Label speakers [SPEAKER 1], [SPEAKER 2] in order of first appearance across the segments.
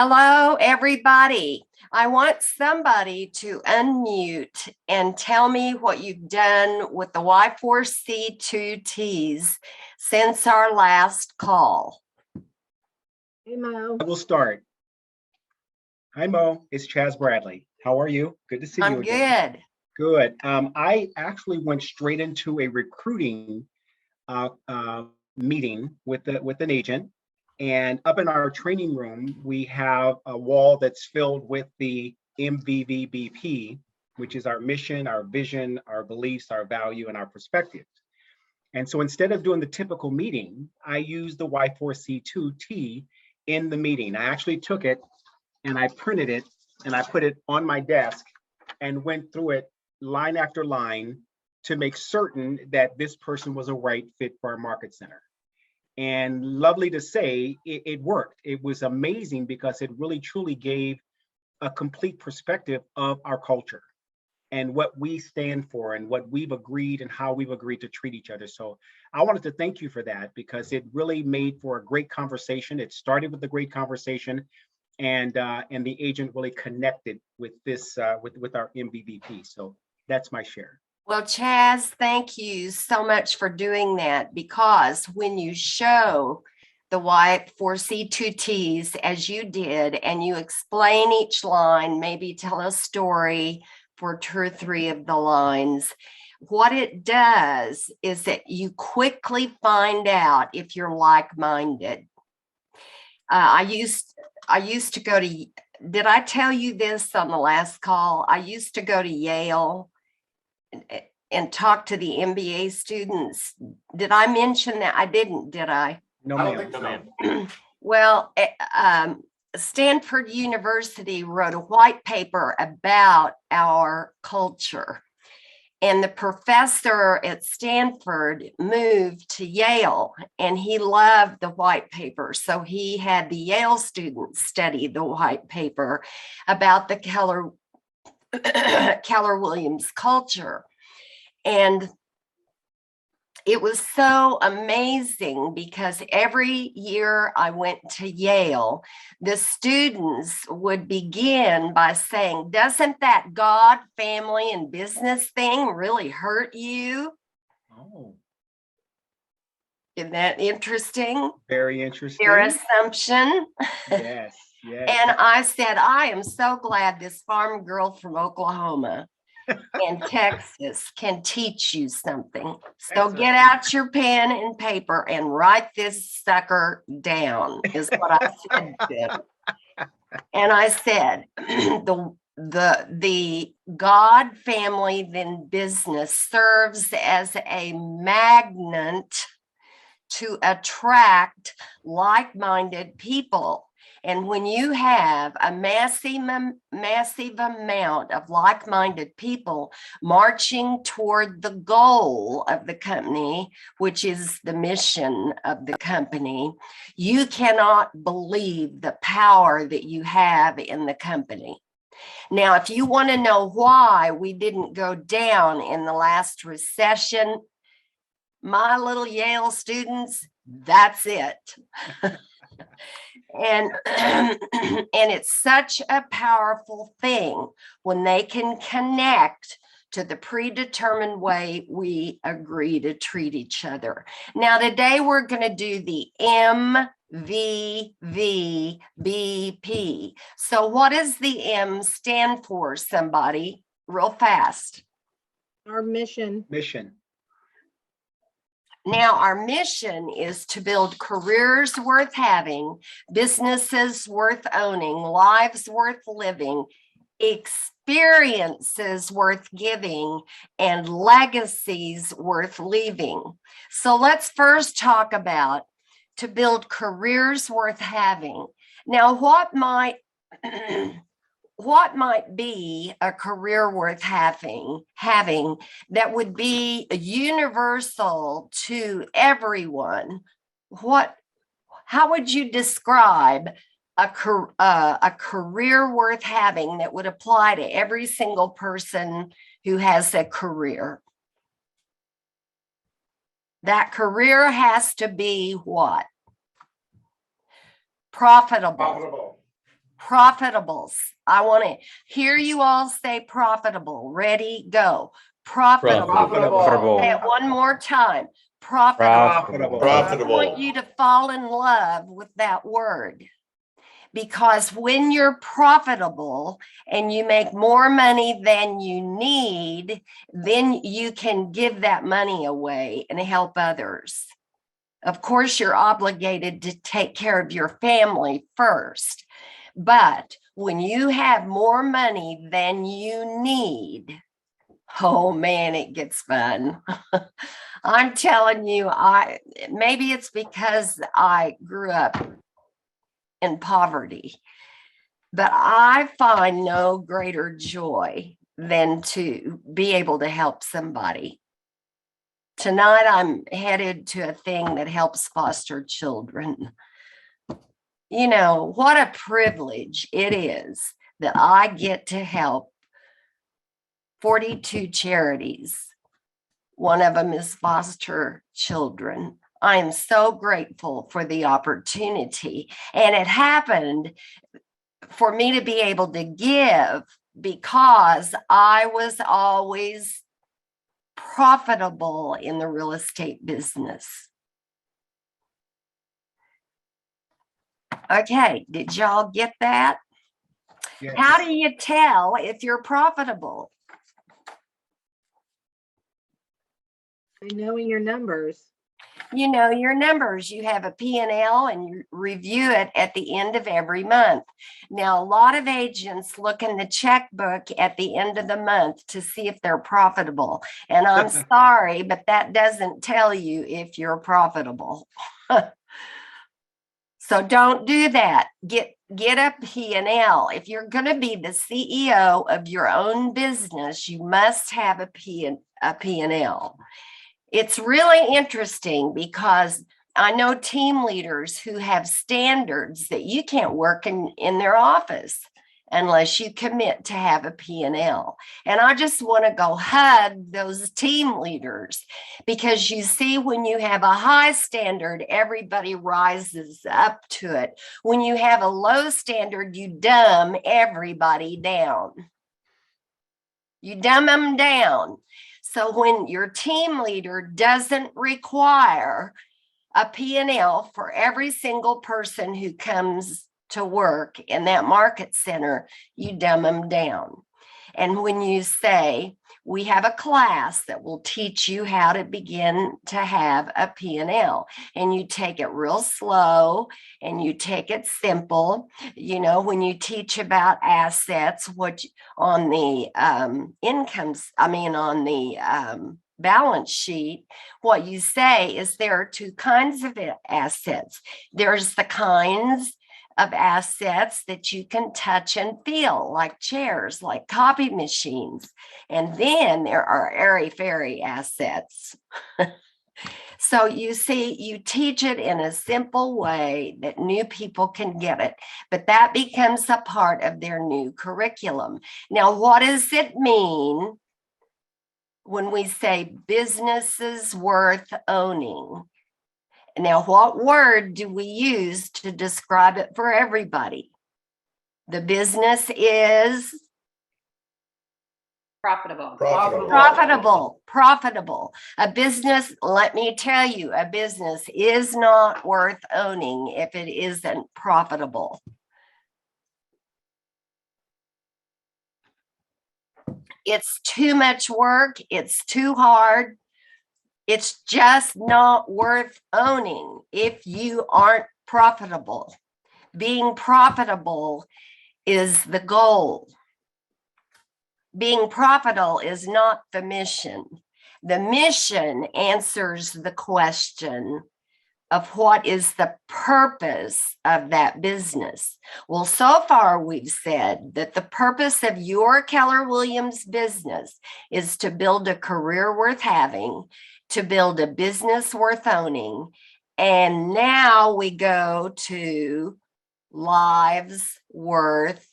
[SPEAKER 1] Hello, everybody. I want somebody to unmute and tell me what you've done with the Y4C2Ts since our last call.
[SPEAKER 2] Hey, Mo.
[SPEAKER 3] I will start. Hi, Mo. It's Chaz Bradley. How are you? Good to see you again.
[SPEAKER 1] Good.
[SPEAKER 3] Good. I actually went straight into a recruiting meeting with an agent, and up in our training room, we have a wall that's filled with the MVVBP, which is our mission, our vision, our beliefs, our value, and our perspectives. And so instead of doing the typical meeting, I used the Y4C2T in the meeting. I actually took it and I printed it and I put it on my desk and went through it line after line to make certain that this person was a right fit for our market center. And lovely to say, it worked. It was amazing because it really truly gave a complete perspective of our culture and what we stand for and what we've agreed and how we've agreed to treat each other. So I wanted to thank you for that because it really made for a great conversation. It started with a great conversation, and the agent really connected with this with our MVVP. So that's my share.
[SPEAKER 1] Well, Chaz, thank you so much for doing that, because when you show the Y4C2Ts as you did, and you explain each line, maybe tell a story for 2 or 3 of the lines, what it does is that you quickly find out if you're like-minded. I used to go to, did I tell you this on the last call? I used to go to Yale and talk to the MBA students. Did I mention that? I didn't, did I?
[SPEAKER 3] No, ma'am.
[SPEAKER 1] Well, Stanford University wrote a white paper about our culture. And the professor at Stanford moved to Yale, and he loved the white paper. So he had the Yale students study the white paper about the Keller Williams culture. And it was so amazing because every year I went to Yale, the students would begin by saying, "Doesn't that God, family, and business thing really hurt you?"
[SPEAKER 3] Oh,
[SPEAKER 1] Isn't that interesting?
[SPEAKER 3] very interesting.
[SPEAKER 1] Their assumption.
[SPEAKER 3] Yes, yes.
[SPEAKER 1] And I said, I am so glad this farm girl from Oklahoma and Texas can teach you something. So get out your pen and paper and write this sucker down, is what I said to them. And I said, the God, family, then business serves as a magnet to attract like-minded people. And when you have a massive amount of like-minded people marching toward the goal of the company, which is the mission of the company, you cannot believe the power that you have in the company. Now, if you want to know why we didn't go down in the last recession, my little Yale students, that's it. And it's such a powerful thing when they can connect to the predetermined way we agree to treat each other. Now, today we're going to do the MVVBP. So what does the M stand for, somebody? Real fast.
[SPEAKER 2] Our mission.
[SPEAKER 3] Mission.
[SPEAKER 1] Now, our mission is to build careers worth having, businesses worth owning, lives worth living, experiences worth giving, and legacies worth leaving. So let's first talk about to build careers worth having. Now, what might be a career worth having that would be universal to everyone? How would you describe a career worth having that would apply to every single person who has a career? That career has to be what? Profitable. Profitables. I want to hear you all say profitable. Ready, go. Profitable.
[SPEAKER 4] Profitable.
[SPEAKER 1] Say it one more time. Profitable.
[SPEAKER 3] Profitable.
[SPEAKER 1] I want you to fall in love with that word, because when you're profitable and you make more money than you need, then you can give that money away and help others. Of course, you're obligated to take care of your family first, but when you have more money than you need, oh man, it gets fun. I'm telling you, maybe it's because I grew up in poverty, but I find no greater joy than to be able to help somebody. Tonight, I'm headed to a thing that helps foster children. You know, what a privilege it is that I get to help 42 charities. One of them is foster children. I am so grateful for the opportunity. And it happened for me to be able to give because I was always profitable in the real estate business. Okay, did y'all get that?
[SPEAKER 3] Yes.
[SPEAKER 1] How do you tell if you're profitable?
[SPEAKER 2] By knowing your numbers.
[SPEAKER 1] You know your numbers. You have a P&L and you review it at the end of every month. Now, a lot of agents look in the checkbook at the end of the month to see if they're profitable. And I'm sorry, but that doesn't tell you if you're profitable. So don't do that. Get a P&L. If you're going to be the CEO of your own business, you must have a P&L. It's really interesting because I know team leaders who have standards that you can't work in their office unless you commit to have a P&L. And I just want to go hug those team leaders, because you see, when you have a high standard, everybody rises up to it. When you have a low standard, you dumb everybody down. You dumb them down. So when your team leader doesn't require a P&L for every single person who comes to work in that market center, you dumb them down. And when you say, we have a class that will teach you how to begin to have a P&L, and you take it real slow and you take it simple. You know, when you teach about assets, what on the on the balance sheet, what you say is there are two kinds of assets. There's the kinds of assets that you can touch and feel, like chairs, like copy machines. And then there are airy-fairy assets. So you see, you teach it in a simple way that new people can get it, but that becomes a part of their new curriculum. Now, what does it mean when we say businesses worth owning? Now, what word do we use to describe it for everybody? The business is
[SPEAKER 4] Profitable.
[SPEAKER 1] Profitable. A business, let me tell you, a business is not worth owning if it isn't profitable. It's too much work. It's too hard. It's just not worth owning if you aren't profitable. Being profitable is the goal. Being profitable is not the mission. The mission answers the question of what is the purpose of that business. Well, so far we've said that the purpose of your Keller Williams business is to build a career worth having, to build a business worth owning. And now we go to lives worth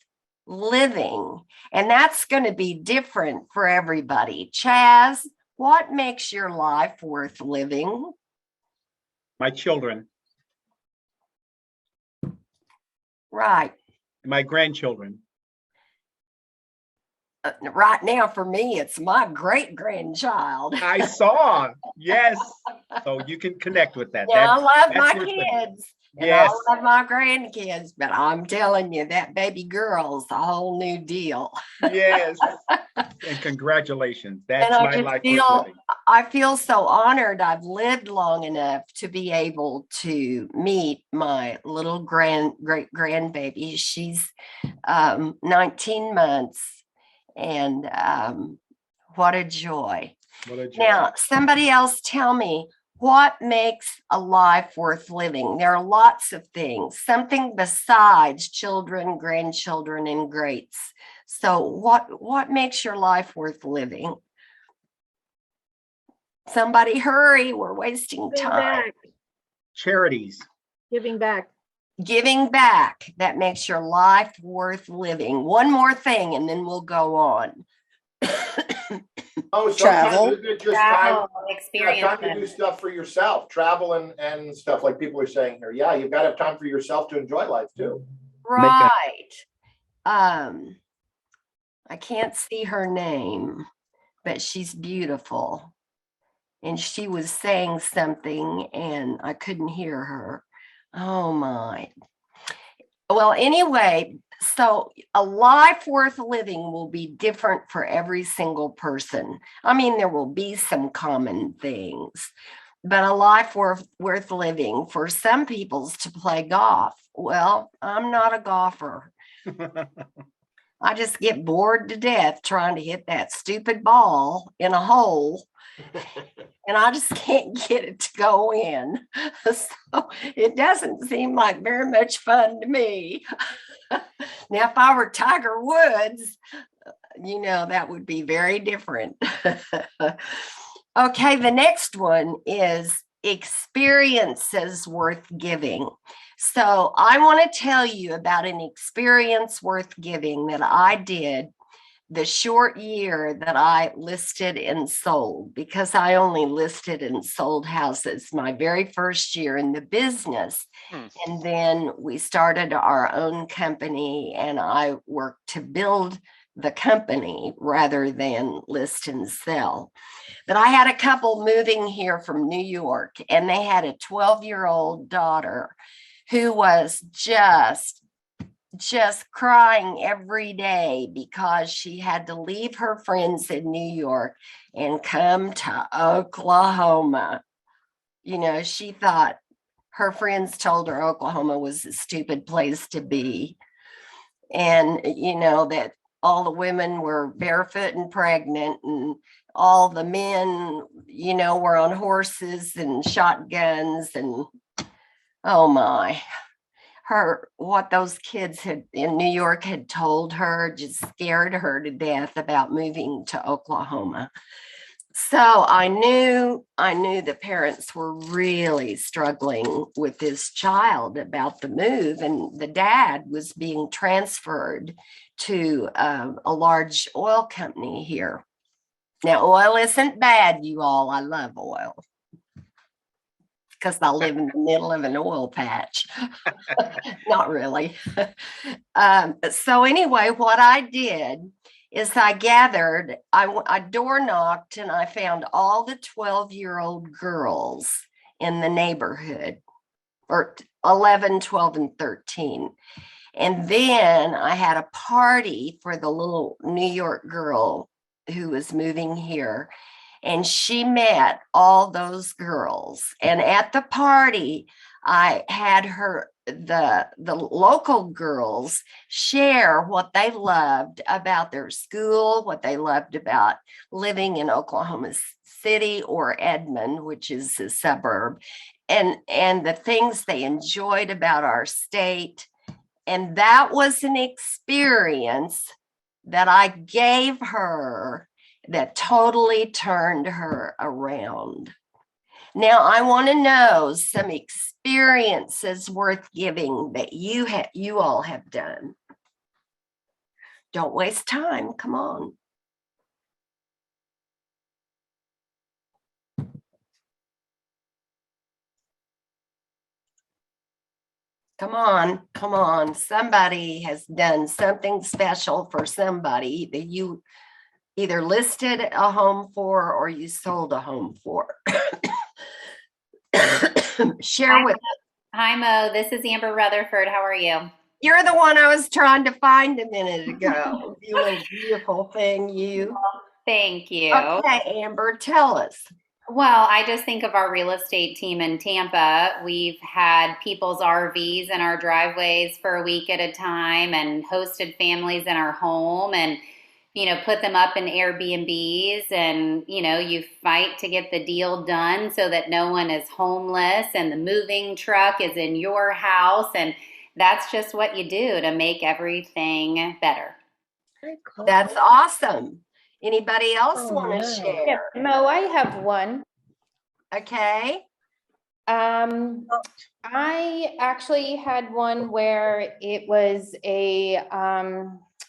[SPEAKER 1] living. And that's going to be different for everybody. Chaz, what makes your life worth living?
[SPEAKER 3] My children.
[SPEAKER 1] Right.
[SPEAKER 3] My grandchildren.
[SPEAKER 1] Right now, for me, it's my great grandchild.
[SPEAKER 3] I saw. Yes. So you can connect with that.
[SPEAKER 1] Yeah, I love
[SPEAKER 3] That's
[SPEAKER 1] my
[SPEAKER 3] your thing.
[SPEAKER 1] kids and I
[SPEAKER 3] Yes.
[SPEAKER 1] love my grandkids, but I'm telling you, that baby girl's a whole new deal.
[SPEAKER 3] Yes. And congratulations. That's
[SPEAKER 1] And I
[SPEAKER 3] my
[SPEAKER 1] just
[SPEAKER 3] life worth
[SPEAKER 1] feel,
[SPEAKER 3] living.
[SPEAKER 1] I feel so honored. I've lived long enough to be able to meet my little great grandbaby. She's 19 months, and what a joy.
[SPEAKER 3] What a joy.
[SPEAKER 1] Now, somebody else tell me, what makes a life worth living? There are lots of things, something besides children, grandchildren, and greats. So what makes your life worth living? Somebody hurry, we're wasting
[SPEAKER 2] Giving
[SPEAKER 1] time.
[SPEAKER 2] back,
[SPEAKER 3] Charities.
[SPEAKER 2] giving back.
[SPEAKER 1] Giving back, that makes your life worth living. One more thing, and then we'll go on.
[SPEAKER 4] Oh, sometimes
[SPEAKER 5] Travel.
[SPEAKER 4] isn't it just
[SPEAKER 5] Travel,
[SPEAKER 4] time to do stuff for yourself, travel and stuff like people are saying here. Yeah, you've got to have time for yourself to enjoy life too.
[SPEAKER 1] Right. I can't see her name, but she's beautiful. And she was saying something and I couldn't hear her. Oh my. Well, anyway, so a life worth living will be different for every single person. I mean, there will be some common things, but a life worth living for some people's to play golf. Well, I'm not a golfer. I just get bored to death trying to hit that stupid ball in a hole. And I just can't get it to go in. So it doesn't seem like very much fun to me. Now, if I were Tiger Woods, that would be very different. Okay, the next one is experiences worth giving. So I want to tell you about an experience worth giving that I did the short year that I listed and sold, because I only listed and sold houses my very first year in the business. And then we started our own company and I worked to build the company rather than list and sell. But I had a couple moving here from New York and they had a 12-year-old daughter who was just crying every day because she had to leave her friends in New York and come to Oklahoma. She thought her friends told her Oklahoma was a stupid place to be. And, that all the women were barefoot and pregnant and all the men, were on horses and shotguns and, oh my. What those kids in New York had told her just scared her to death about moving to Oklahoma. So I knew the parents were really struggling with this child about the move, and the dad was being transferred to a large oil company here. Now, oil isn't bad, you all. I love oil because I live in the middle of an oil patch. Not really. So anyway, what I did is I gathered, I door knocked and I found all the 12-year-old girls in the neighborhood, or 11, 12, and 13. And then I had a party for the little New York girl who was moving here. And she met all those girls. And at the party, I had the local girls share what they loved about their school, what they loved about living in Oklahoma City or Edmond, which is a suburb, and the things they enjoyed about our state. And that was an experience that I gave her that totally turned her around. Now, I want to know some experiences worth giving that you all have done. Don't waste time. Come on. Come on, come on. Somebody has done something special for somebody that you either listed a home for or you sold a home for. Share with,
[SPEAKER 5] Hi, Mo. This is Amber Rutherford. How are you?
[SPEAKER 1] you're the one I was trying to find a minute ago. You little beautiful thing, you.
[SPEAKER 5] Thank you.
[SPEAKER 1] Okay, Amber, tell us.
[SPEAKER 5] Well, I just think of our real estate team in Tampa. We've had people's RVs in our driveways for a week at a time and hosted families in our home and, put them up in Airbnbs and, you fight to get the deal done so that no one is homeless and the moving truck is in your house. And that's just what you do to make everything better.
[SPEAKER 1] That's awesome. Anybody else
[SPEAKER 2] Oh,
[SPEAKER 1] want to
[SPEAKER 2] no.
[SPEAKER 1] share?
[SPEAKER 6] Mo, I have one.
[SPEAKER 1] Okay.
[SPEAKER 6] I actually had one where it was a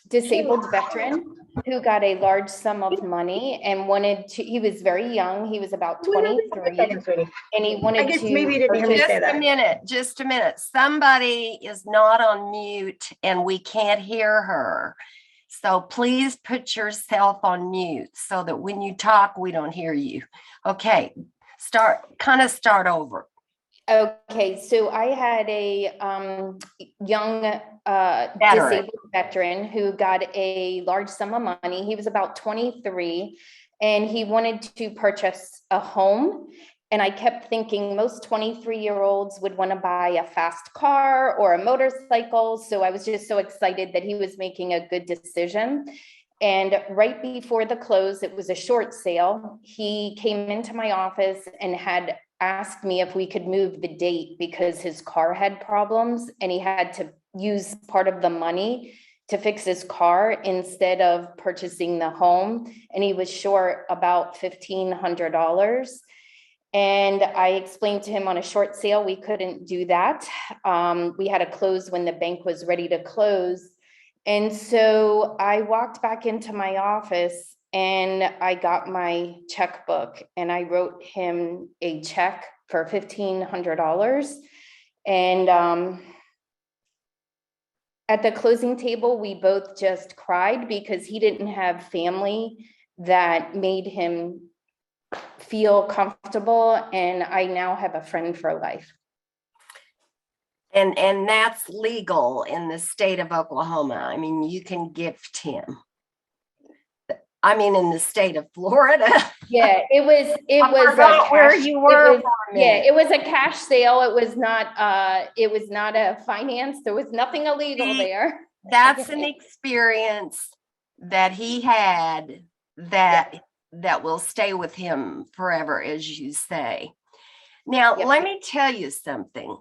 [SPEAKER 6] disabled veteran who got a large sum of money and he was very young. He was about 23 and he wanted
[SPEAKER 2] I guess
[SPEAKER 6] to
[SPEAKER 2] maybe you didn't hear me
[SPEAKER 6] purchase-
[SPEAKER 2] say that.
[SPEAKER 1] Just a minute. Somebody is not on mute and we can't hear her. So please put yourself on mute so that when you talk, we don't hear you. Okay, start over.
[SPEAKER 6] Okay, so I had a young disabled veteran who got a large sum of money. He was about 23 and he wanted to purchase a home. And I kept thinking most 23-year-olds would want to buy a fast car or a motorcycle. So I was just so excited that he was making a good decision. And right before the close, it was a short sale. He came into my office and had asked me if we could move the date because his car had problems and he had to use part of the money to fix his car instead of purchasing the home. And he was short about $1,500. And I explained to him on a short sale, we couldn't do that. We had to close when the bank was ready to close. And so I walked back into my office and I got my checkbook and I wrote him a check for $1,500. And at the closing table, we both just cried because he didn't have family that made him feel comfortable. And I now have a friend for life.
[SPEAKER 1] And that's legal in the state of Oklahoma. I mean, you can gift him. I mean, in the state of Florida.
[SPEAKER 6] Yeah, it was
[SPEAKER 1] where you were.
[SPEAKER 6] It was a cash sale. It was not a finance. There was nothing illegal there.
[SPEAKER 1] That's an experience that he had that will stay with him forever, as you say. Now, let me tell you something.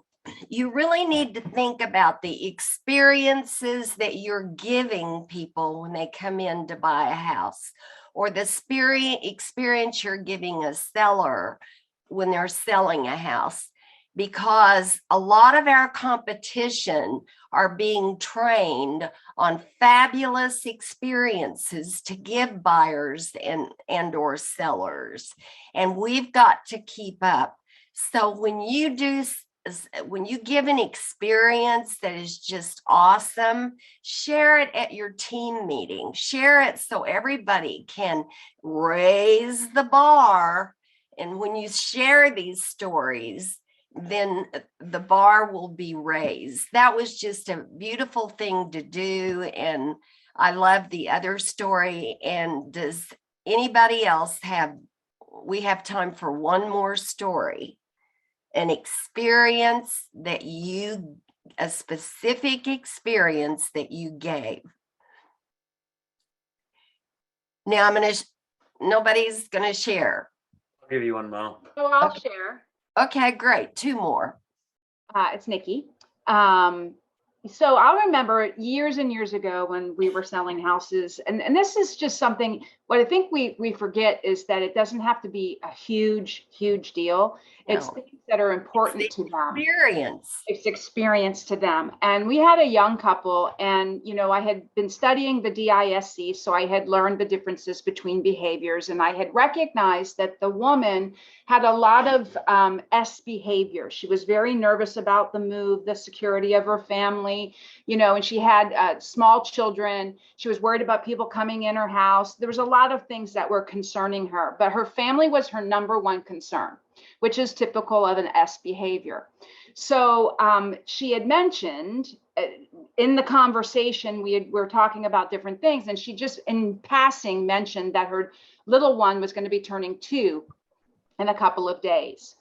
[SPEAKER 1] You really need to think about the experiences that you're giving people when they come in to buy a house, or the experience you're giving a seller when they're selling a house, because a lot of our competition are being trained on fabulous experiences to give buyers and or sellers, and we've got to keep up. So when you give an experience that is just awesome, share it at your team meeting. Share it so everybody can raise the bar. And when you share these stories, then the bar will be raised. That was just a beautiful thing to do. And I love the other story. And does anybody else we have time for one more story? An experience a specific experience that you gave. Now nobody's gonna share.
[SPEAKER 7] I'll give you one, Mo.
[SPEAKER 2] Oh, I'll share.
[SPEAKER 1] Okay, great. Two more.
[SPEAKER 2] It's Nikki.
[SPEAKER 7] So I remember years and years ago when we were selling houses, and this is just something, what I think we forget is that it doesn't have to be a huge, huge deal. It's
[SPEAKER 1] No.
[SPEAKER 7] things that are
[SPEAKER 1] It's
[SPEAKER 7] important
[SPEAKER 1] the
[SPEAKER 7] to them.
[SPEAKER 1] experience.
[SPEAKER 7] It's experience to them. And we had a young couple, and I had been studying the DISC, so I had learned the differences between behaviors, and I had recognized that the woman had a lot of S behavior. She was very nervous about the move, the security of her family, and she had small children. She was worried about people coming in her house. There was a lot of things that were concerning her, but her family was her number one concern, which is typical of an S behavior. So she had mentioned in the conversation, we were talking about different things, and she just in passing mentioned that her little one was going to be turning 2 in a couple of days.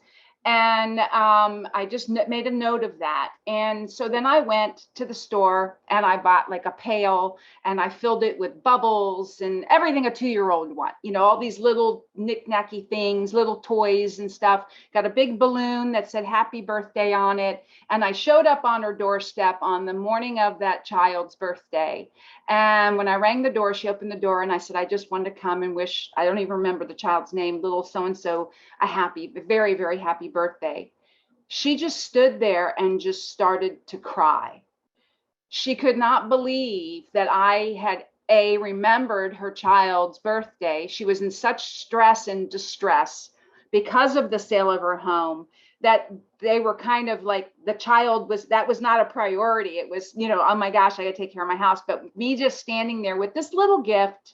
[SPEAKER 7] And I just made a note of that. And so then I went to the store and I bought like a pail and I filled it with bubbles and everything a 2-year-old would want, all these little knick-knacky things, little toys and stuff. Got a big balloon that said happy birthday on it. And I showed up on her doorstep on the morning of that child's birthday. And when I rang the door, she opened the door and I said, I just wanted to come and wish, I don't even remember the child's name, little so-and-so, a happy, very, very happy birthday. She just stood there and just started to cry. She could not believe that I had remembered her child's birthday. She was in such stress and distress because of the sale of her home that they were kind of like, that was not a priority. It was, oh my gosh, I gotta take care of my house. But me just standing there with this little gift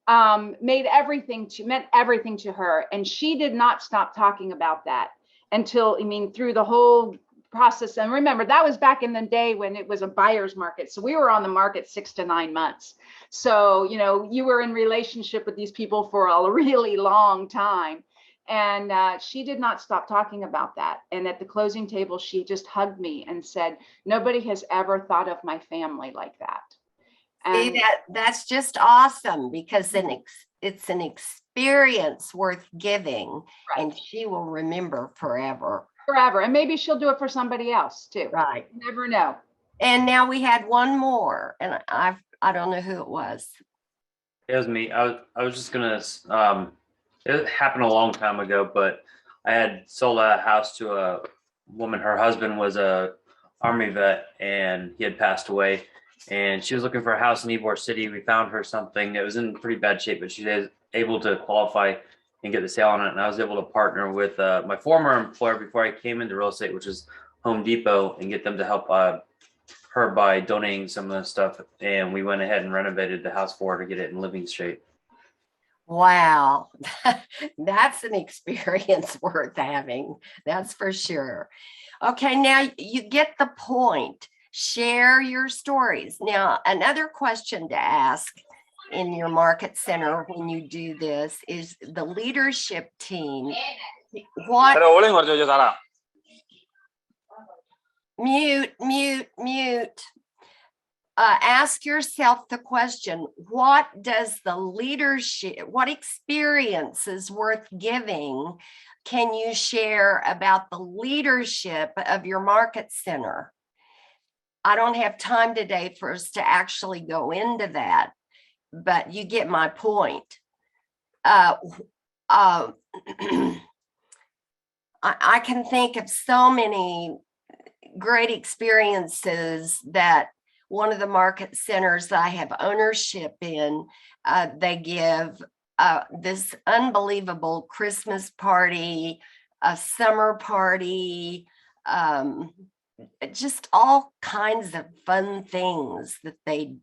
[SPEAKER 7] meant everything to her. And she did not stop talking about that until, through the whole process. And remember, that was back in the day when it was a buyer's market. So we were on the market 6 to 9 months. So, you were in relationship with these people for a really long time. And she did not stop talking about that. And at the closing table, she just hugged me and said, nobody has ever thought of my family like that. And
[SPEAKER 1] See, that's just awesome, because it's an experience worth giving,
[SPEAKER 7] right.
[SPEAKER 1] and she will remember forever.
[SPEAKER 7] Forever. And maybe she'll do it for somebody else too.
[SPEAKER 1] Right.
[SPEAKER 7] You never know.
[SPEAKER 1] And now we had one more, and I don't know who it was.
[SPEAKER 8] It was me. I was just gonna. It happened a long time ago, but I had sold a house to a woman. Her husband was a Army vet, and he had passed away. And she was looking for a house in Ybor City. We found her something that was in pretty bad shape, but she was able to qualify and get the sale on it. And I was able to partner with my former employer before I came into real estate, which is Home Depot, and get them to help her by donating some of the stuff. And we went ahead and renovated the house for her to get it in living shape.
[SPEAKER 1] Wow, that's an experience worth having. That's for sure. Okay, now you get the point. Share your stories. Now, another question to ask in your market center when you do this is the leadership team. What? Mute. Ask yourself the question, what experience is worth giving can you share about the leadership of your market center? I don't have time today for us to actually go into that, but you get my point. I can think of so many great experiences that one of the market centers that I have ownership in, they give this unbelievable Christmas party, a summer party, just all kinds of fun things that they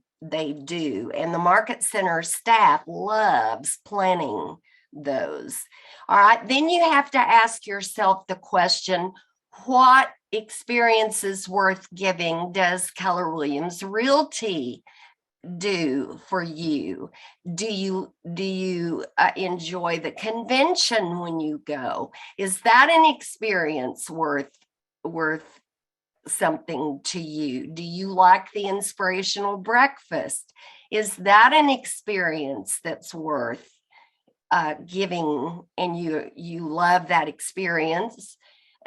[SPEAKER 1] do. And the market center staff loves planning those. All right, then you have to ask yourself the question, what experiences worth giving does Keller Williams Realty do for you? Do you enjoy the convention when you go? Is that an experience worth something to you? Do you like the inspirational breakfast? Is that an experience that's worth giving, and you love that experience?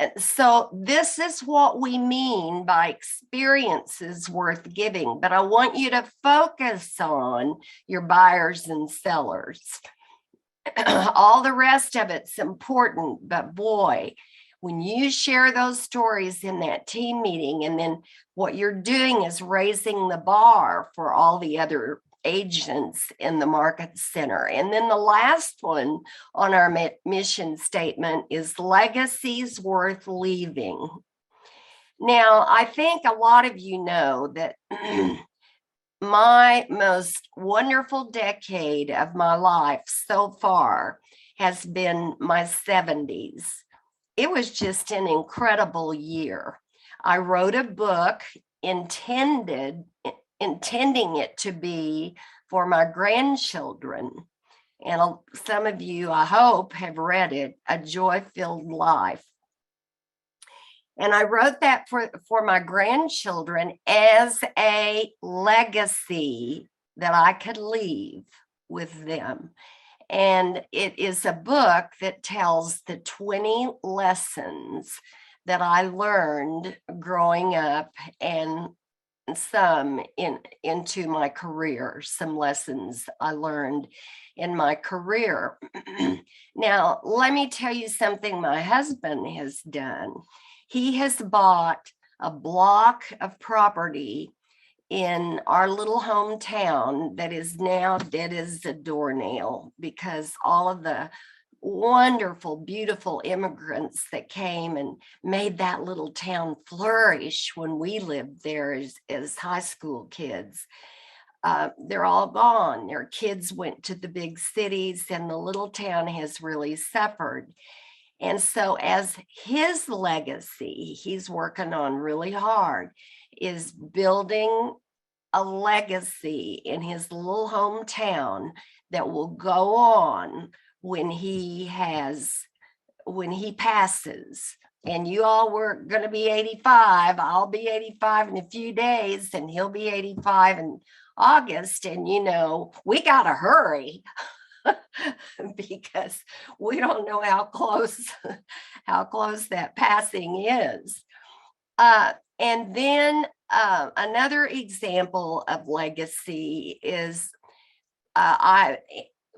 [SPEAKER 1] And so this is what we mean by experiences worth giving. But I want you to focus on your buyers and sellers. All the rest of it's important, but boy, when you share those stories in that team meeting, and then what you're doing is raising the bar for all the other agents in the market center. And then the last one on our mission statement is legacies worth leaving. Now, I think a lot of you know that my most wonderful decade of my life so far has been my 70s. It was just an incredible year. I wrote a book intending it to be for my grandchildren. And some of you, I hope, have read it, A Joy-Filled Life. And I wrote that for my grandchildren as a legacy that I could leave with them. And it is a book that tells the 20 lessons that I learned growing up, and some into my career, some lessons I learned in my career. Now, let me tell you something my husband has done. He has bought a block of property in our little hometown that is now dead as a doornail, because all of the wonderful, beautiful immigrants that came and made that little town flourish when we lived there as high school kids. They're all gone. Their kids went to the big cities, and the little town has really suffered. And so as his legacy, he's working on really hard, is building a legacy in his little hometown that will go on when he passes. And you all were going to be 85. I'll be 85 in a few days, and he'll be 85 in August. And, you know, we got to hurry because we don't know how close that passing is. And then another example of legacy is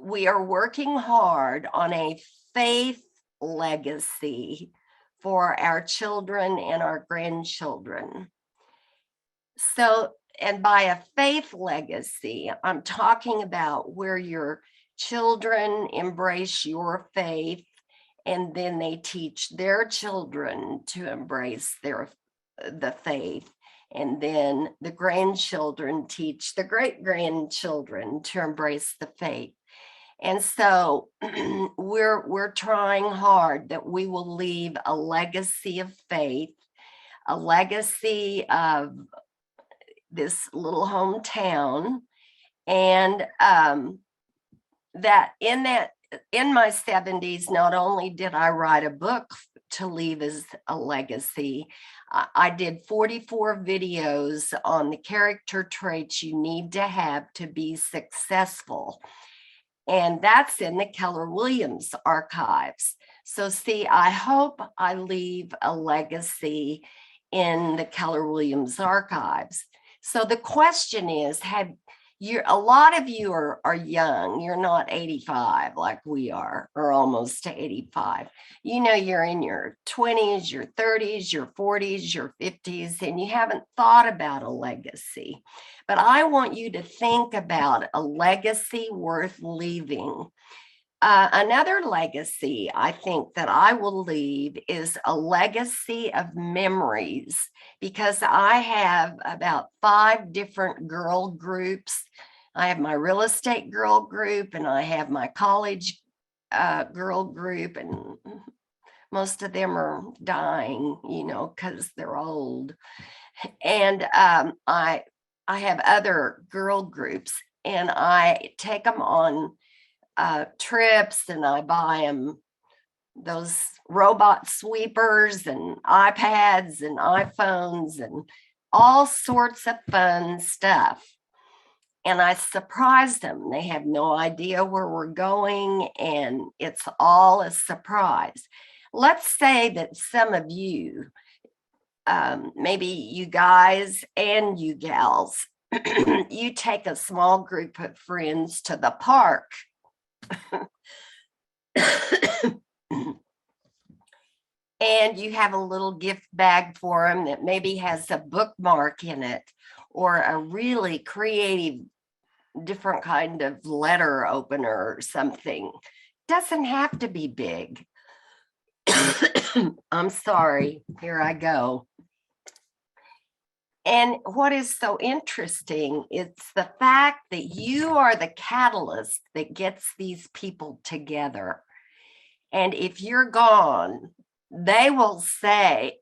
[SPEAKER 1] we are working hard on a faith legacy for our children and our grandchildren. So, and by a faith legacy, I'm talking about where your children embrace your faith, and then they teach their children to embrace the faith. And then the grandchildren teach the great-grandchildren to embrace the faith. And so we're trying hard that we will leave a legacy of faith, a legacy of this little hometown, and that in my 70s, not only did I write a book to leave as a legacy, I did 44 videos on the character traits you need to have to be successful. And that's in the Keller Williams archives. So see, I hope I leave a legacy in the Keller Williams archives. So the question is, a lot of you are young. You're not 85 like we are, or almost to 85. You know, you're in your 20s, your 30s, your 40s, your 50s, and you haven't thought about a legacy. But I want you to think about a legacy worth leaving. Another legacy I think that I will leave is a legacy of memories, because I have about 5 different girl groups. I have my real estate girl group, and I have my college girl group, and most of them are dying, you know, because they're old. And I have other girl groups, and I take them on trips, and I buy them those robot sweepers and iPads and iPhones and all sorts of fun stuff. And I surprise them. They have no idea where we're going, and it's all a surprise. let's say that some of you, maybe you guys and you gals, you take a small group of friends to the park. And you have a little gift bag for them that maybe has a bookmark in it or a really creative, different kind of letter opener or something. Doesn't have to be big. I'm sorry, here I go. And what is so interesting, it's the fact that you are the catalyst that gets these people together. And if you're gone, they will say,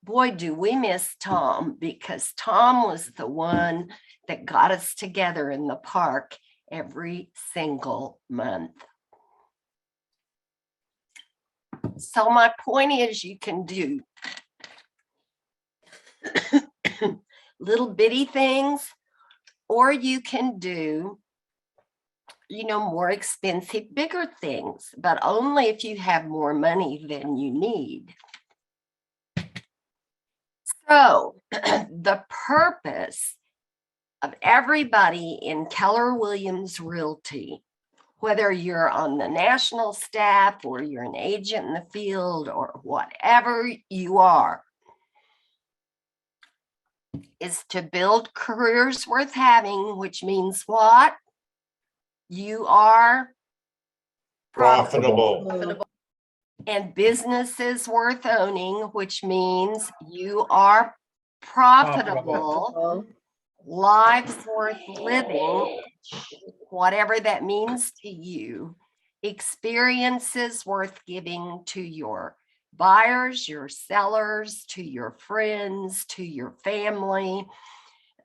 [SPEAKER 1] boy, do we miss Tom, because Tom was the one that got us together in the park every single month. So my point is, you can do little bitty things, or you can do, more expensive, bigger things, but only if you have more money than you need. So the purpose of everybody in Keller Williams Realty, whether you're on the national staff or you're an agent in the field or whatever you are, is to build careers worth having, which means what? You are
[SPEAKER 4] Profitable.
[SPEAKER 1] And businesses worth owning, which means you are profitable. Lives worth living, whatever that means to you. Experiences worth giving to your buyers, your sellers, to your friends, to your family.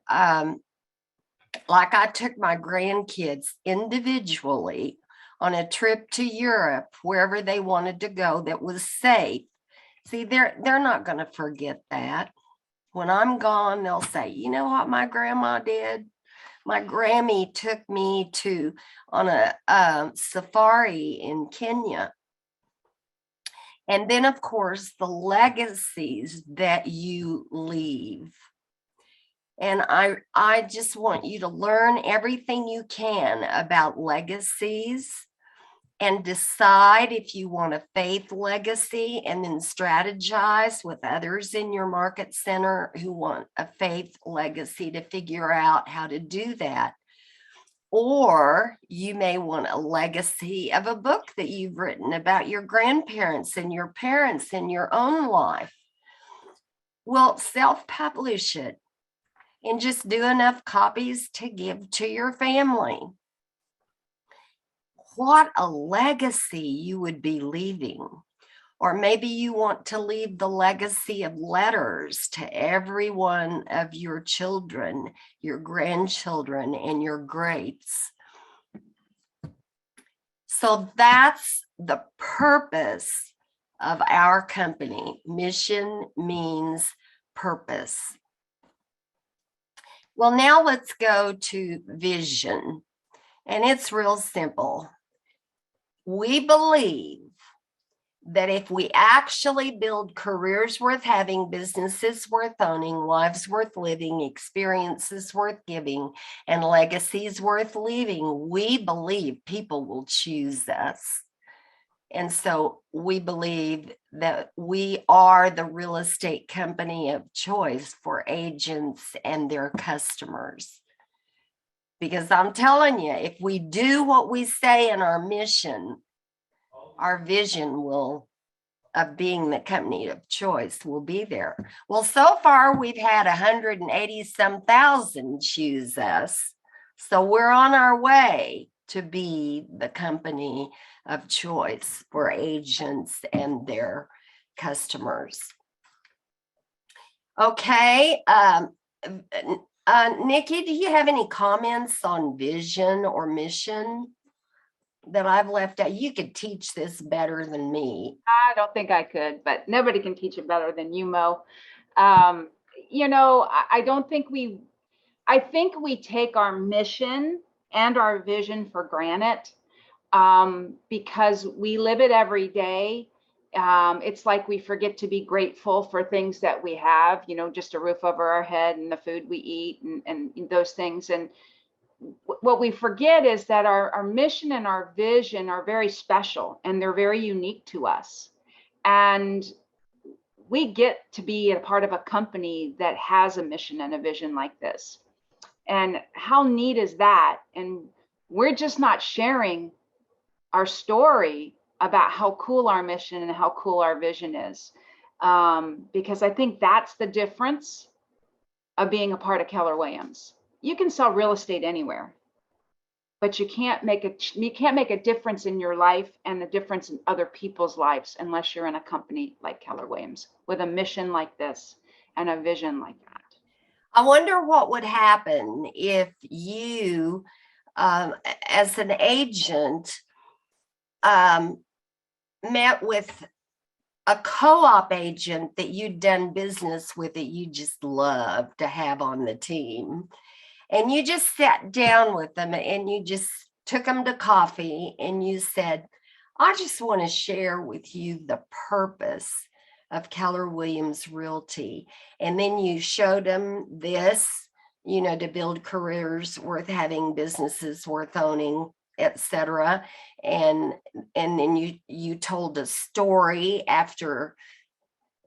[SPEAKER 1] Like I took my grandkids individually on a trip to Europe, wherever they wanted to go that was safe. See, they're not going to forget that. When I'm gone, they'll say, you know what my grandma did? My Grammy took me on a safari in Kenya. And then, of course, the legacies that you leave. And I just want you to learn everything you can about legacies and decide if you want a faith legacy, and then strategize with others in your market center who want a faith legacy to figure out how to do that. Or you may want a legacy of a book that you've written about your grandparents and your parents in your own life. Well, self-publish it and just do enough copies to give to your family. What a legacy you would be leaving. Or maybe you want to leave the legacy of letters to every one of your children, your grandchildren, and your greats. So that's the purpose of our company. Mission means purpose. Well, now let's go to vision. And it's real simple. We believe that if we actually build careers worth having, businesses worth owning, lives worth living, experiences worth giving, and legacies worth leaving, we believe people will choose us. And so we believe that we are the real estate company of choice for agents and their customers. Because I'm telling you, if we do what we say in our mission, our vision of being the company of choice will be there. Well, so far we've had 180-some thousand choose us. So we're on our way to be the company of choice for agents and their customers. Okay. Nikki, do you have any comments on vision or mission that I've left out? You could teach this better than me.
[SPEAKER 7] I don't think I could, but nobody can teach it better than you, Mo. I think we take our mission and our vision for granted, because we live it every day. It's like we forget to be grateful for things that we have, just a roof over our head and the food we eat and those things. And what we forget is that our mission and our vision are very special and they're very unique to us. And we get to be a part of a company that has a mission and a vision like this. And how neat is that? And we're just not sharing our story about how cool our mission and how cool our vision is. Because I think that's the difference of being a part of Keller Williams. You can sell real estate anywhere, but you can't make a difference in your life and a difference in other people's lives unless you're in a company like Keller Williams with a mission like this and a vision like that.
[SPEAKER 1] I wonder what would happen if you, as an agent, met with a co-op agent that you'd done business with that you just love to have on the team. And you just sat down with them and you just took them to coffee and you said, I just want to share with you the purpose of Keller Williams Realty. And then you showed them this, to build careers worth having, businesses worth owning, etc. And then you told a story after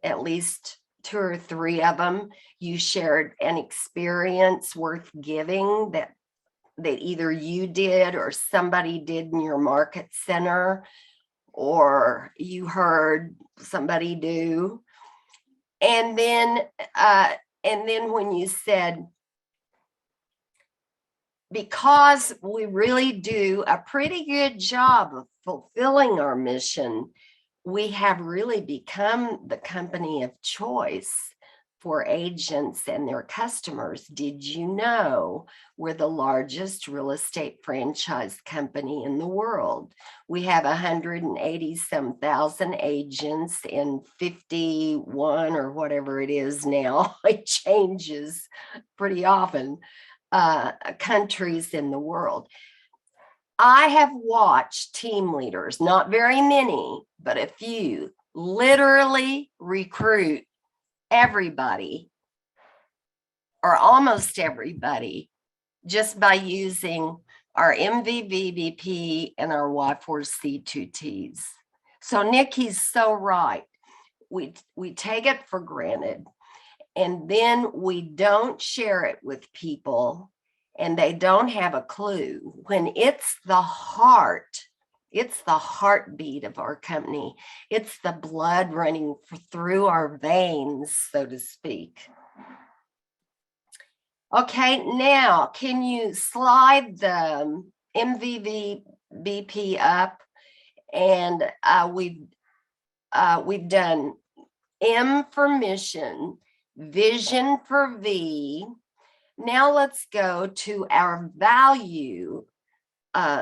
[SPEAKER 1] at least 2 or 3 of them. You shared an experience worth giving that either you did or somebody did in your market center, or you heard somebody do. And then when you said, because we really do a pretty good job of fulfilling our mission, we have really become the company of choice for agents and their customers. Did you know we're the largest real estate franchise company in the world? We have 180-some thousand agents in 51 or whatever it is now. It changes pretty often. Countries in the world. I have watched team leaders, not very many, but a few, literally recruit everybody or almost everybody just by using our MVVBP and our Y4C2Ts. So Nikki's so right. We take it for granted. And then we don't share it with people and they don't have a clue when it's the heartbeat of our company. It's the blood running through our veins, so to speak. Okay, now can you slide the MVVBP up? And we've done M for mission, vision for V. Now let's go to our value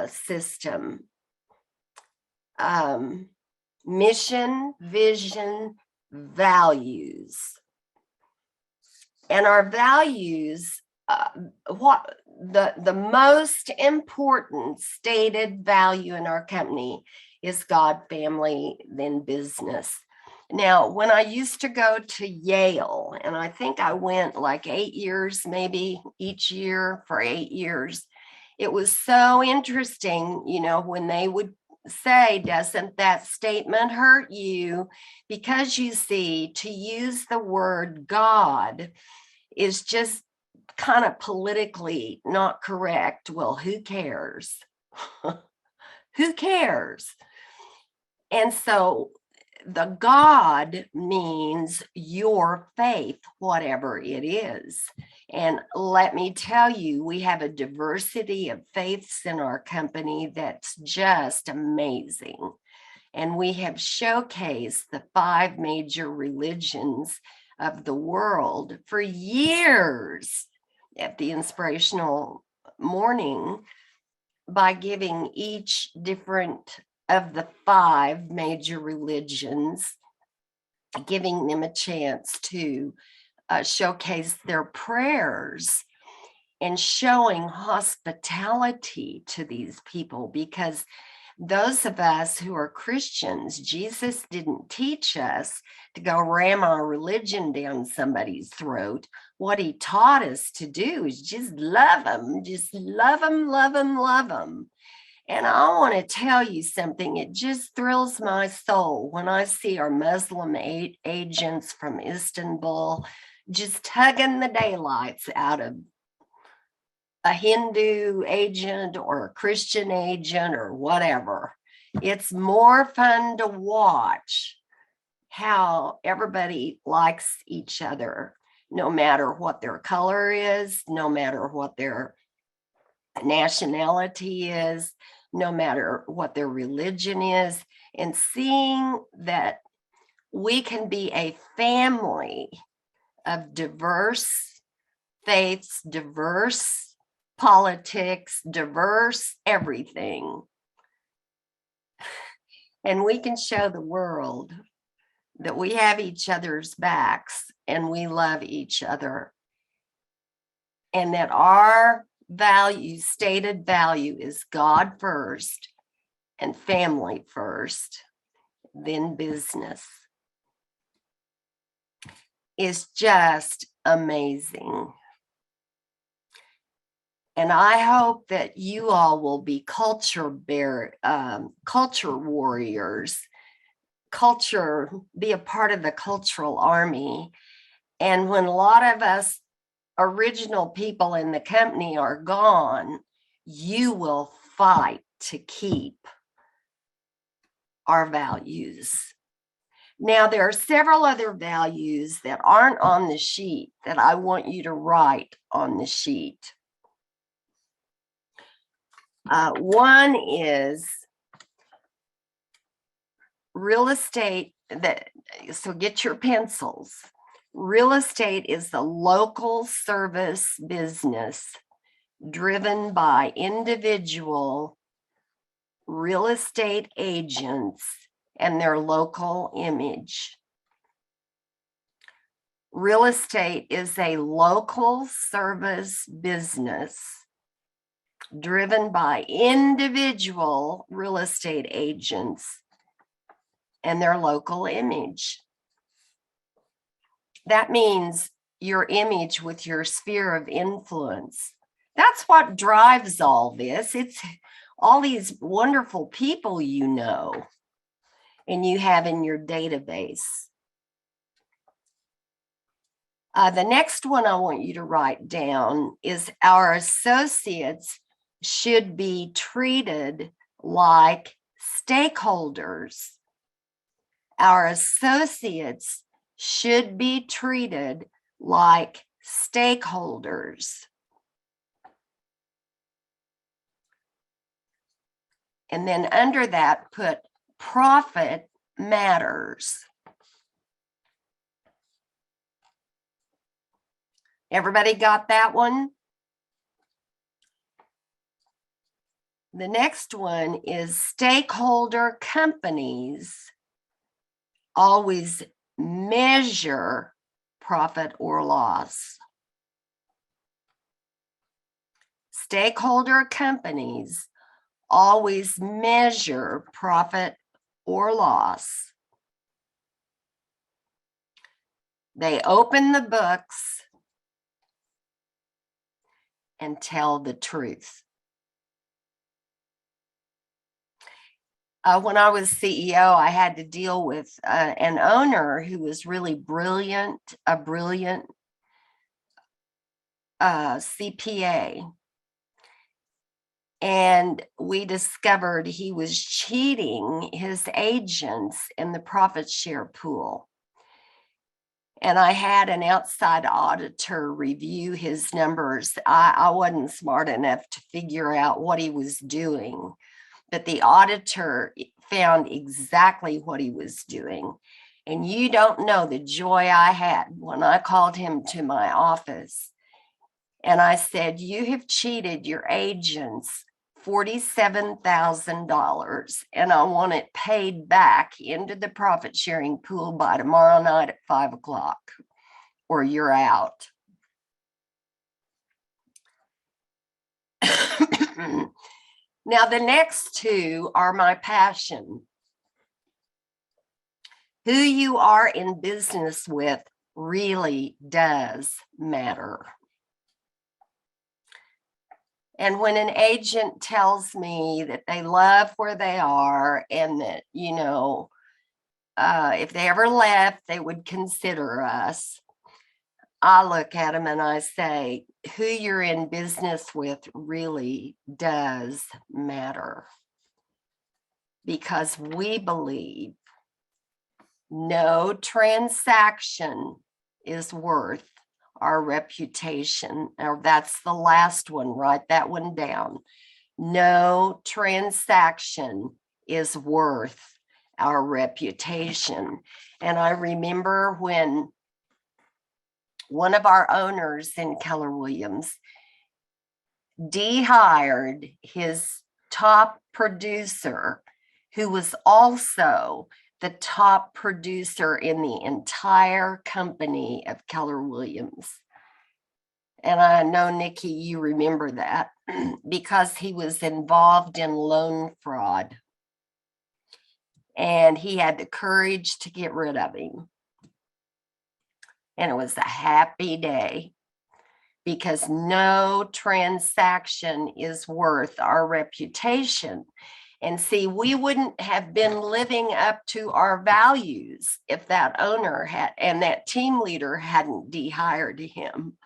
[SPEAKER 1] system. Mission, vision, values. And our values, what the most important stated value in our company is God, family, then business. Now, when I used to go to Yale, and I think I went like 8 years, maybe each year for 8 years, it was so interesting, when they would say, doesn't that statement hurt you? Because you see, to use the word God is just kind of politically not correct. Well, who cares? Who cares? And so the God means your faith, whatever it is. And let me tell you, we have a diversity of faiths in our company that's just amazing. And we have showcased the 5 major religions of the world for years at the Inspirational Morning by giving each different of the 5 major religions, giving them a chance to showcase their prayers and showing hospitality to these people, because Those of us who are Christians, Jesus didn't teach us to go ram our religion down somebody's throat. What he taught us to do is just love them, love them, love them, love them. And I want to tell you something. It just thrills my soul when I see our Muslim agents from Istanbul just tugging the daylights out of a Hindu agent or a Christian agent or whatever. It's more fun to watch how everybody likes each other, no matter what their color is, no matter what their nationality is, no matter what their religion is, and seeing that we can be a family of diverse faiths, diverse politics, diverse everything. And we can show the world that we have each other's backs and we love each other. And that our value, stated value, is God first and family first, then business. Is just amazing. And I hope that you all will be culture warriors, be a part of the cultural army. And when a lot of us original people in the company are gone, you will fight to keep our values. Now, there are several other values that aren't on the sheet that I want you to write on the sheet. One is real estate. So get your pencils. Real estate is the local service business driven by individual real estate agents and their local image. Real estate is a local service business driven by individual real estate agents and their local image. That means your image with your sphere of influence. That's what drives all this. It's all these wonderful people you know and you have in your database. The next one I want you to write down is our associates should be treated like stakeholders. Our associates should be treated like stakeholders. And then under that, put profit matters. Everybody got that one? The next one is stakeholder companies always measure profit or loss. Stakeholder companies always measure profit or loss. They open the books and tell the truth. When I was CEO, I had to deal with an owner who was really brilliant, a brilliant CPA. And we discovered he was cheating his agents in the profit share pool. And I had an outside auditor review his numbers. I wasn't smart enough to figure out what he was doing, but the auditor found exactly what he was doing. And you don't know the joy I had when I called him to my office. And I said, you have cheated your agents $47,000, and I want it paid back into the profit sharing pool by tomorrow night at 5 o'clock, or you're out. Now, the next two are my passion. Who you are in business with really does matter. And when an agent tells me that they love where they are and that, you know, if they ever left, they would consider us, I look at them and I say, who you're in business with really does matter. Because we believe no transaction is worth our reputation. Or that's the last one, write that one down. No transaction is worth our reputation. And I remember when one of our owners in Keller Williams de-hired his top producer, who was also the top producer in the entire company of Keller Williams. And I know, Nikki, you remember that because he was involved in loan fraud. And he had the courage to get rid of him. And it was a happy day because no transaction is worth our reputation. And see, we wouldn't have been living up to our values if that owner had and that team leader hadn't de-hired him.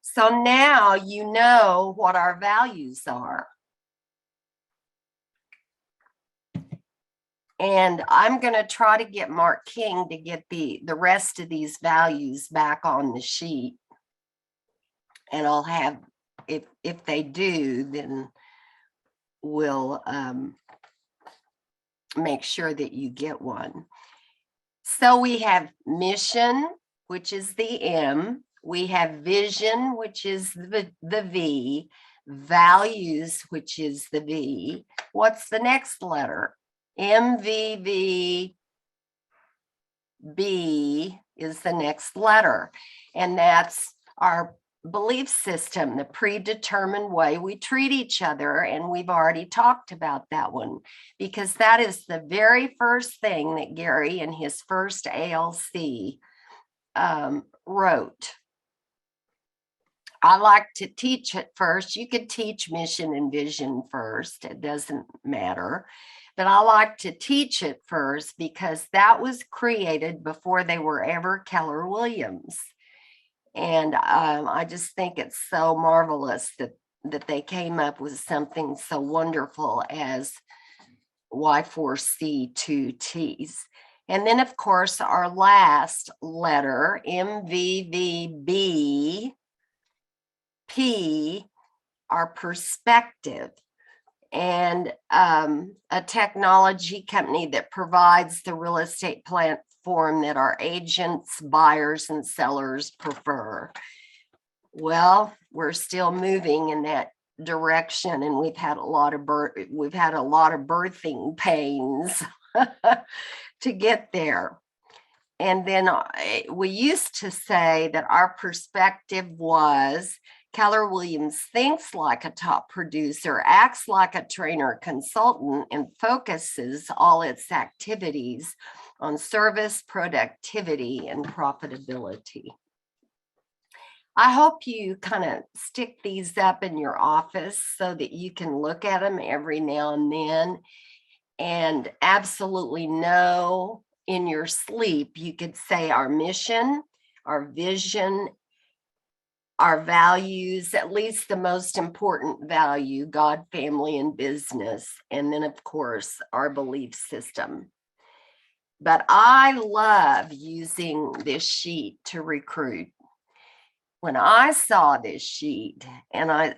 [SPEAKER 1] So now you know what our values are. And I'm going to try to get Mark King to get the rest of these values back on the sheet. And I'll have, if they do, then we'll make sure that you get one. So we have mission, which is the M. We have vision, which is the V. Values, which is the V. What's the next letter? MVVB is the next letter. And that's our belief system, the predetermined way we treat each other. And we've already talked about that one because that is the very first thing that Gary in his first ALC wrote. I like to teach it first. You could teach mission and vision first. It doesn't matter. But I like to teach it first because that was created before they were ever Keller Williams. And I just think it's so marvelous that they came up with something so wonderful as Y4C2Ts. And then, of course, our last letter, MVVBP, our perspective. And a technology company that provides the real estate platform that our agents, buyers, and sellers prefer. Well, we're still moving in that direction, and we've had a lot of birthing pains to get there. And then we used to say that our perspective was Keller Williams thinks like a top producer, acts like a trainer consultant, and focuses all its activities on service, productivity, and profitability. I hope you kind of stick these up in your office so that you can look at them every now and then and absolutely know in your sleep, you could say our mission, our vision, our values, at least the most important value, God, family, and business. And then, of course, our belief system. But I love using this sheet to recruit. When I saw this sheet, and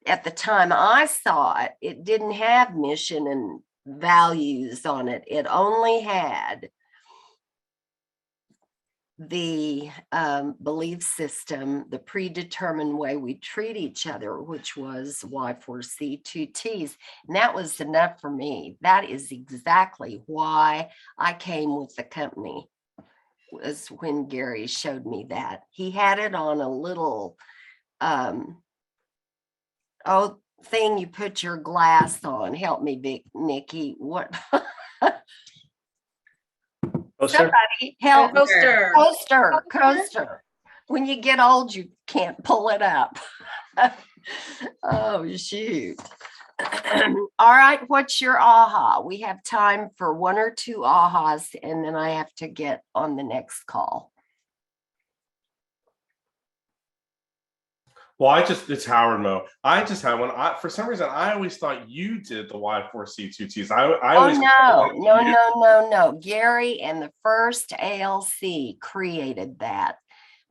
[SPEAKER 1] at the time I saw it, it didn't have mission and values on it. It only had the belief system, the predetermined way we treat each other, which was Y4C2Ts. And that was enough for me. That is exactly why I came with the company, was when Gary showed me that. He had it on a little oh, thing you put your glass on. Help me, Nikki. What?
[SPEAKER 8] Poster?
[SPEAKER 1] Somebody help.
[SPEAKER 2] Poster.
[SPEAKER 1] Coaster. When you get old, you can't pull it up. Oh, shoot. All right, what's your aha? We have time for one or two ahas, and then I have to get on the next call.
[SPEAKER 9] Well, it's Howard Mo. I just had one. For some reason, I always thought you did the Y4C2Ts. I always
[SPEAKER 1] No. Gary and the first ALC created that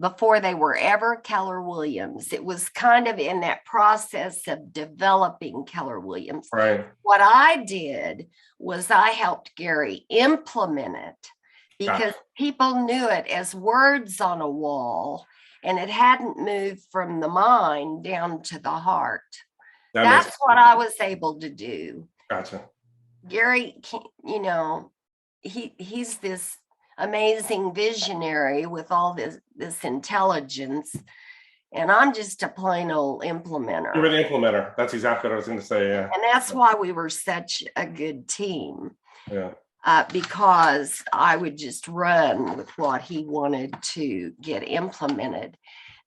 [SPEAKER 1] before they were ever Keller Williams. It was kind of in that process of developing Keller Williams.
[SPEAKER 9] Right.
[SPEAKER 1] What I did was I helped Gary implement it because people knew it as words on a wall, and it hadn't moved from the mind down to the heart. That's what I was able to do.
[SPEAKER 9] Gotcha.
[SPEAKER 1] Gary, he's this amazing visionary with all this intelligence, and I'm just a plain old implementer.
[SPEAKER 9] You're an implementer. That's exactly what I was going to say. Yeah.
[SPEAKER 1] And that's why we were such a good team.
[SPEAKER 9] Yeah.
[SPEAKER 1] Because I would just run with what he wanted to get implemented.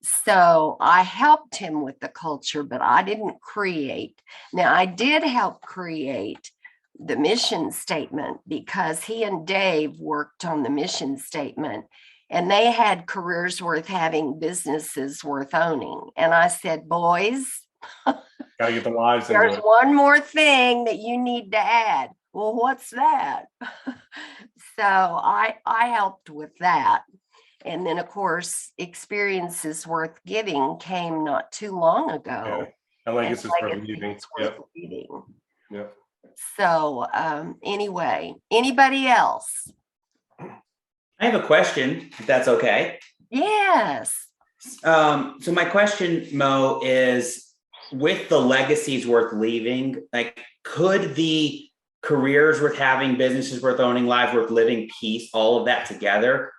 [SPEAKER 1] So I helped him with the culture, but I didn't create. Now, I did help create the mission statement because he and Dave worked on the mission statement, and they had careers worth having, businesses worth owning. And I said, boys,
[SPEAKER 9] Gotta get the lives in
[SPEAKER 1] there's
[SPEAKER 9] there.
[SPEAKER 1] one more thing that you need to add. Well, what's that? So I helped with that. And then, of course, Experiences Worth Giving came not too long ago.
[SPEAKER 9] Yeah. And legacies worth
[SPEAKER 1] Legacies
[SPEAKER 9] leaving.
[SPEAKER 1] Worth Leaving.
[SPEAKER 9] Yep.
[SPEAKER 1] So anyway, anybody else?
[SPEAKER 10] I have a question, if that's okay.
[SPEAKER 1] Yes.
[SPEAKER 10] So my question, Mo, is with the legacies worth leaving, like, could the careers worth having, businesses worth owning, lives worth living piece, all of that together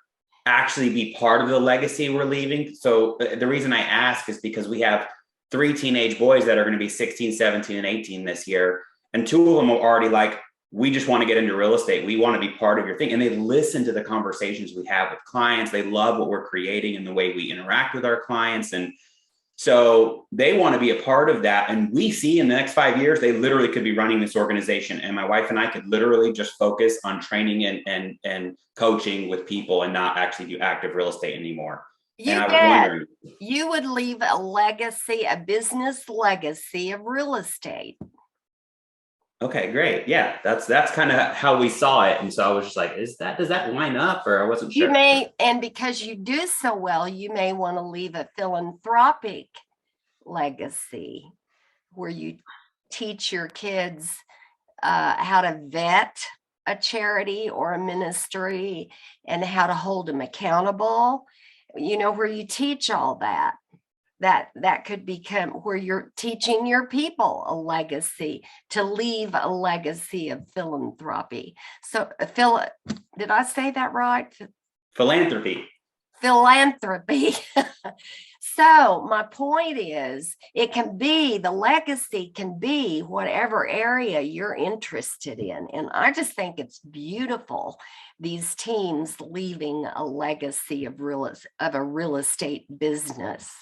[SPEAKER 10] actually be part of the legacy we're leaving? So the reason I ask is because we have 3 teenage boys that are going to be 16, 17, and 18 this year. And 2 of them are already like, we just want to get into real estate. We want to be part of your thing. And they listen to the conversations we have with clients. They love what we're creating and the way we interact with our clients. And so they want to be a part of that. And we see in the next 5 years, they literally could be running this organization. And my wife and I could literally just focus on training and coaching with people and not actually do active real estate anymore.
[SPEAKER 1] You would leave a legacy, a business legacy of real estate.
[SPEAKER 10] Okay, great. Yeah, that's kind of how we saw it. And so I was just like, does that line up? Or I wasn't sure.
[SPEAKER 1] You may, and because you do so well, you may want to leave a philanthropic legacy where you teach your kids how to vet a charity or a ministry and how to hold them accountable, where you teach all that. That could become where you're teaching your people a legacy, to leave a legacy of philanthropy. So, did I say that right?
[SPEAKER 10] Philanthropy.
[SPEAKER 1] So my point is, the legacy can be whatever area you're interested in. And I just think it's beautiful, these teams leaving a legacy of a real estate business.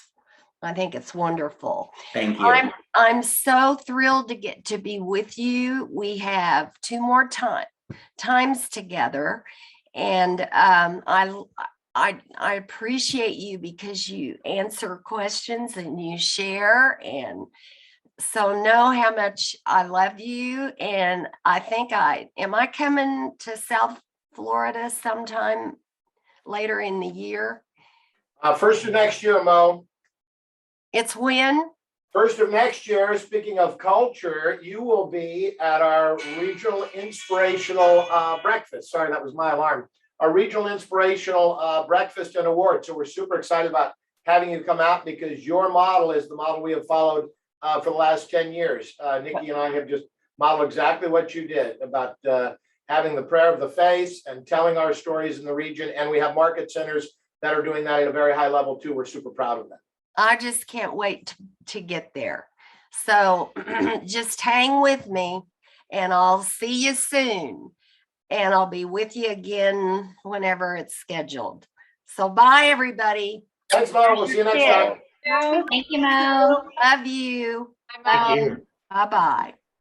[SPEAKER 1] I think it's wonderful.
[SPEAKER 10] Thank you.
[SPEAKER 1] I'm so thrilled to get to be with you. We have 2 more times together, and I appreciate you because you answer questions and you share, and so know how much I love you. And I think am I coming to South Florida sometime later in the year?
[SPEAKER 4] First of next year, Mo.
[SPEAKER 1] It's when?
[SPEAKER 4] First of next year, speaking of culture, you will be at our regional inspirational breakfast. Sorry, that was my alarm. Our regional inspirational breakfast and award. So we're super excited about having you come out because your model is the model we have followed for the last 10 years. Nikki and I have just modeled exactly what you did about having the prayer of the face and telling our stories in the region. And we have market centers that are doing that at a very high level too. We're super proud of that.
[SPEAKER 1] I just can't wait to get there. So just hang with me and I'll see you soon. And I'll be with you again whenever it's scheduled. So bye, everybody.
[SPEAKER 4] Thanks, Mo. We'll see you next time.
[SPEAKER 5] Thank you, Mo.
[SPEAKER 1] Love you.
[SPEAKER 5] Bye.
[SPEAKER 1] Bye-bye.